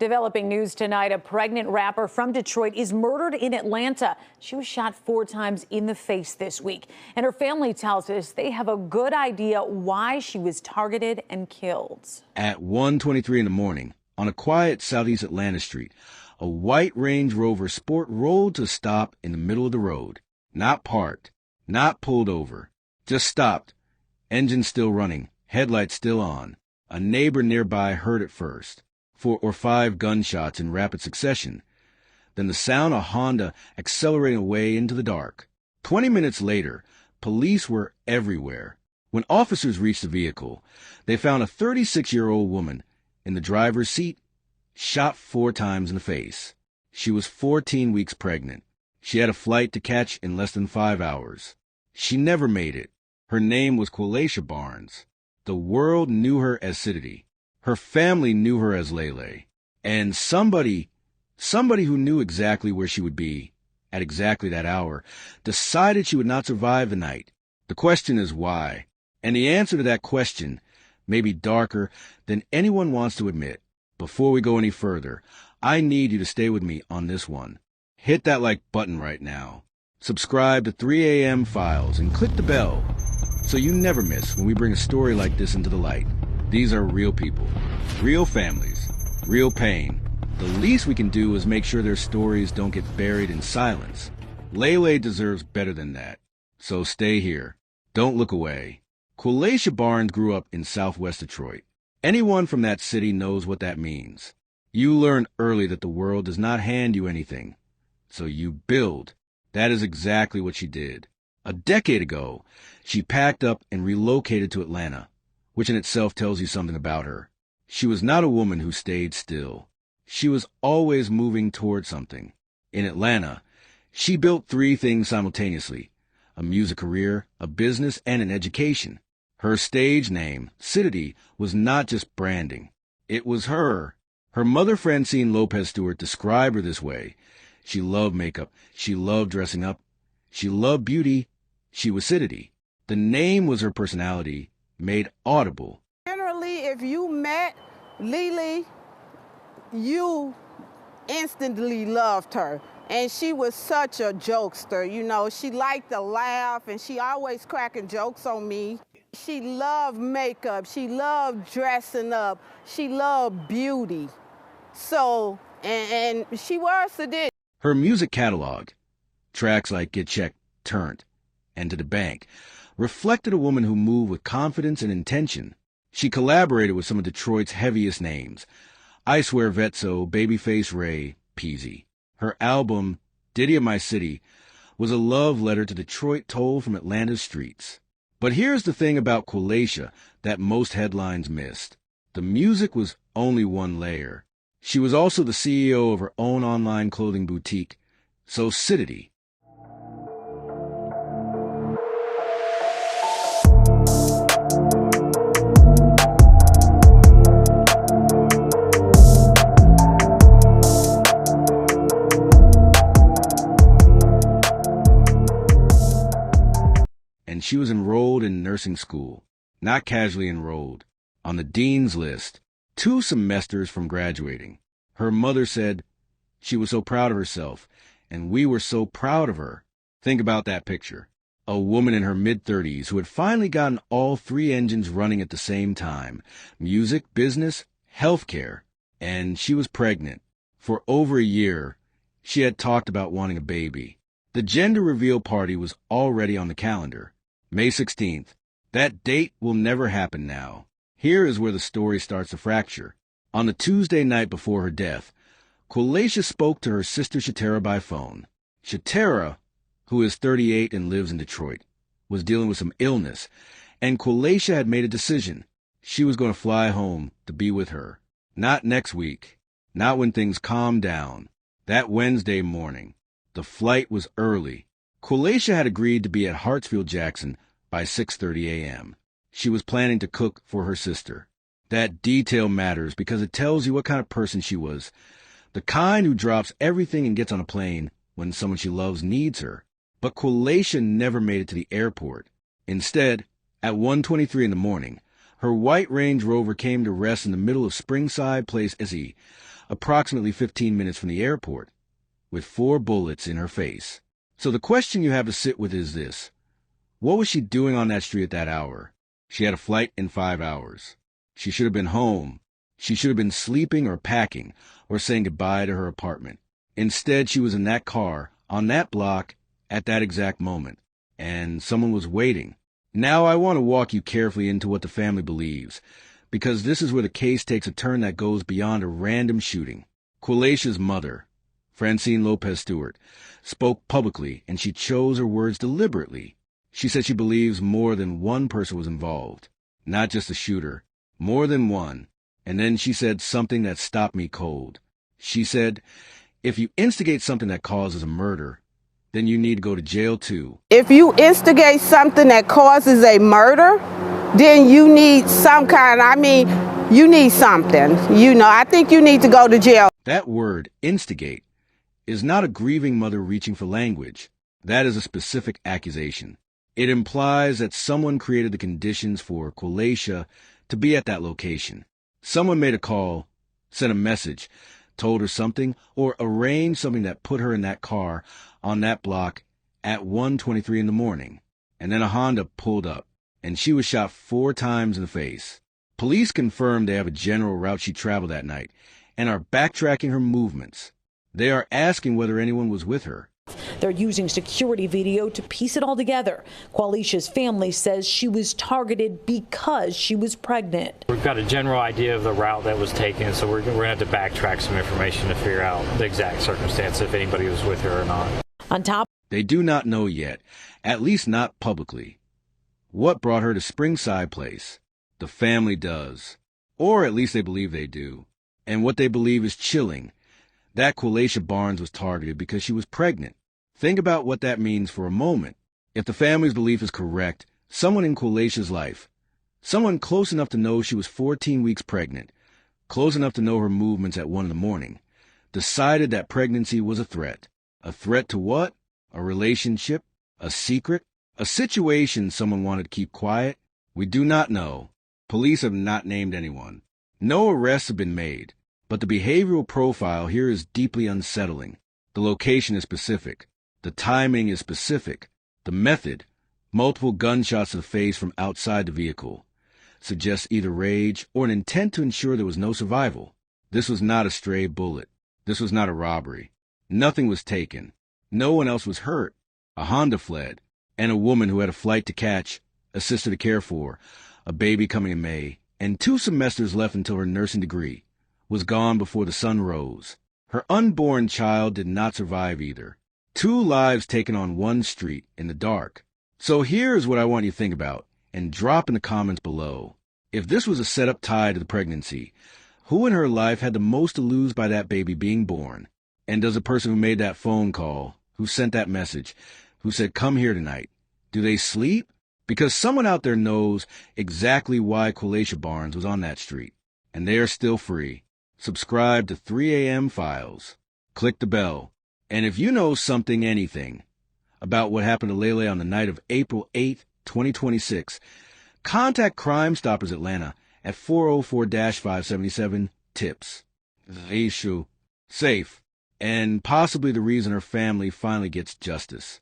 Developing news tonight, a pregnant rapper from Detroit is murdered in Atlanta. She was shot 4 times in the face this week. And her family tells us they have a good idea why she was targeted and killed. At 1:23 in the morning, on a quiet southeast Atlanta street, a white Range Rover Sport rolled to a stop in the middle of the road. Not parked, not pulled over, just stopped. Engine still running, headlights still on. A neighbor nearby heard it first. 4 or 5 gunshots in rapid succession. Then the sound of Honda accelerating away into the dark. 20 minutes later, police were everywhere. When officers reached the vehicle, they found a 36-year-old woman in the driver's seat, shot 4 times in the face. She was 14 weeks pregnant. She had a flight to catch in less than 5 hours. She never made it. Her name was Qualeisha Barnes. The world knew her as Siditty. Her family knew her as Lele. And somebody who knew exactly where she would be at exactly that hour decided she would not survive the night. The question is why? And the answer to that question may be darker than anyone wants to admit. Before we go any further, I need you to stay with me on this one. Hit that like button right now. Subscribe to 3 a.m. Files and click the bell so you never miss when we bring a story like this into the light. These are real people, real families, real pain. The least we can do is make sure their stories don't get buried in silence. Lele deserves better than that. So stay here. Don't look away. Qualeisha Barnes grew up in southwest Detroit. Anyone from that city knows what that means. You learn early that the world does not hand you anything, so you build. That is exactly what she did. A decade ago, she packed up and relocated to Atlanta, which in itself tells you something about her. She was not a woman who stayed still. She was always moving toward something. In Atlanta, she built 3 things simultaneously: a music career, a business, and an education. Her stage name, Siditty, was not just branding. It was her. Her mother, Francine Lopez Stewart, described her this way. She loved makeup. She loved dressing up. She loved beauty. She was Siditty. The name was her personality, made audible. Generally, if you met Lele, you instantly loved her. And she was such a jokester, you know. She liked to laugh, and she always cracking jokes on me. She loved makeup. She loved dressing up. She loved beauty. So, and she was Siditty. Her music catalog, tracks like Get Checked, Turned, and To the Bank, reflected a woman who moved with confidence and intention. She collaborated with some of Detroit's heaviest names: I Swear Vetso, Babyface Ray, Peasy. Her album, Ditty of My City, was a love letter to Detroit told from Atlanta's streets. But here's the thing about Qualeisha that most headlines missed. The music was only one layer. She was also the CEO of her own online clothing boutique, So Siditty. And she was enrolled in nursing school, not casually enrolled, on the dean's list, 2 semesters from graduating. Her mother said she was so proud of herself, and we were so proud of her. Think about that picture. A woman in her mid-30s who had finally gotten all 3 engines running at the same time: music, business, healthcare. And she was pregnant. For over a year, she had talked about wanting a baby. The gender reveal party was already on the calendar. May 16th. That date will never happen now. Here is where the story starts to fracture. On the Tuesday night before her death, Qualeisha spoke to her sister Shatera by phone. Shatera, who is 38 and lives in Detroit, was dealing with some illness, and Qualeisha had made a decision. She was going to fly home to be with her. Not next week. Not when things calmed down. That Wednesday morning. The flight was early. Qualeisha had agreed to be at Hartsfield-Jackson by 6:30 a.m. She was planning to cook for her sister. That detail matters because it tells you what kind of person she was. The kind who drops everything and gets on a plane when someone she loves needs her. But Qualeisha never made it to the airport. Instead, at 1:23 in the morning, her white Range Rover came to rest in the middle of Springside Place, approximately 15 minutes from the airport, with 4 bullets in her face. So the question you have to sit with is this. What was she doing on that street at that hour? She had a flight in 5 hours. She should have been home. She should have been sleeping or packing or saying goodbye to her apartment. Instead, she was in that car, on that block, at that exact moment. And someone was waiting. Now I want to walk you carefully into what the family believes, because this is where the case takes a turn that goes beyond a random shooting. Qualeisha's mother, Francine Lopez Stewart, spoke publicly, and she chose her words deliberately. She said she believes more than one person was involved, not just the shooter, more than one. And then she said something that stopped me cold. She said, if you instigate something that causes a murder, then you need to go to jail too. If you instigate something that causes a murder, then you need some kind, you need something. I think you need to go to jail. That word, instigate, is not a grieving mother reaching for language. That is a specific accusation. It implies that someone created the conditions for Qualeisha to be at that location. Someone made a call, sent a message, told her something, or arranged something that put her in that car on that block at 1:23 in the morning. And then a Honda pulled up, and she was shot 4 times in the face. Police confirmed they have a general route she traveled that night and are backtracking her movements. They are asking whether anyone was with her. They're using security video to piece it all together. Qualeisha's family says she was targeted because she was pregnant. We've got a general idea of the route that was taken, so we're going to have to backtrack some information to figure out the exact circumstance, if anybody was with her or not. On top, they do not know yet, at least not publicly, what brought her to Springside Place. The family does, or at least they believe they do. And what they believe is chilling. That Qualeisha Barnes was targeted because she was pregnant. Think about what that means for a moment. If the family's belief is correct, someone in Qualeisha's life, someone close enough to know she was 14 weeks pregnant, close enough to know her movements at 1 in the morning, decided that pregnancy was a threat. A threat to what? A relationship? A secret? A situation someone wanted to keep quiet? We do not know. Police have not named anyone. No arrests have been made. But the behavioral profile here is deeply unsettling. The location is specific. The timing is specific. The method, multiple gunshots to the face from outside the vehicle, suggests either rage or an intent to ensure there was no survival. This was not a stray bullet. This was not a robbery. Nothing was taken. No one else was hurt. A Honda fled, and a woman who had a flight to catch, a sister to care for, a baby coming in May, and 2 semesters left until her nursing degree, was gone before the sun rose. Her unborn child did not survive either. 2 lives taken on one street in the dark. So here's what I want you to think about, and drop in the comments below. If this was a setup tied to the pregnancy, who in her life had the most to lose by that baby being born? And does the person who made that phone call, who sent that message, who said, come here tonight, do they sleep? Because someone out there knows exactly why Qualeisha Barnes was on that street, and they are still free. Subscribe to 3 a.m. Files. Click the bell. And if you know anything about what happened to Lele on the night of April 8, 2026, contact Crime Stoppers Atlanta at 404-577-TIPS. The issue, safe, and possibly the reason her family finally gets justice.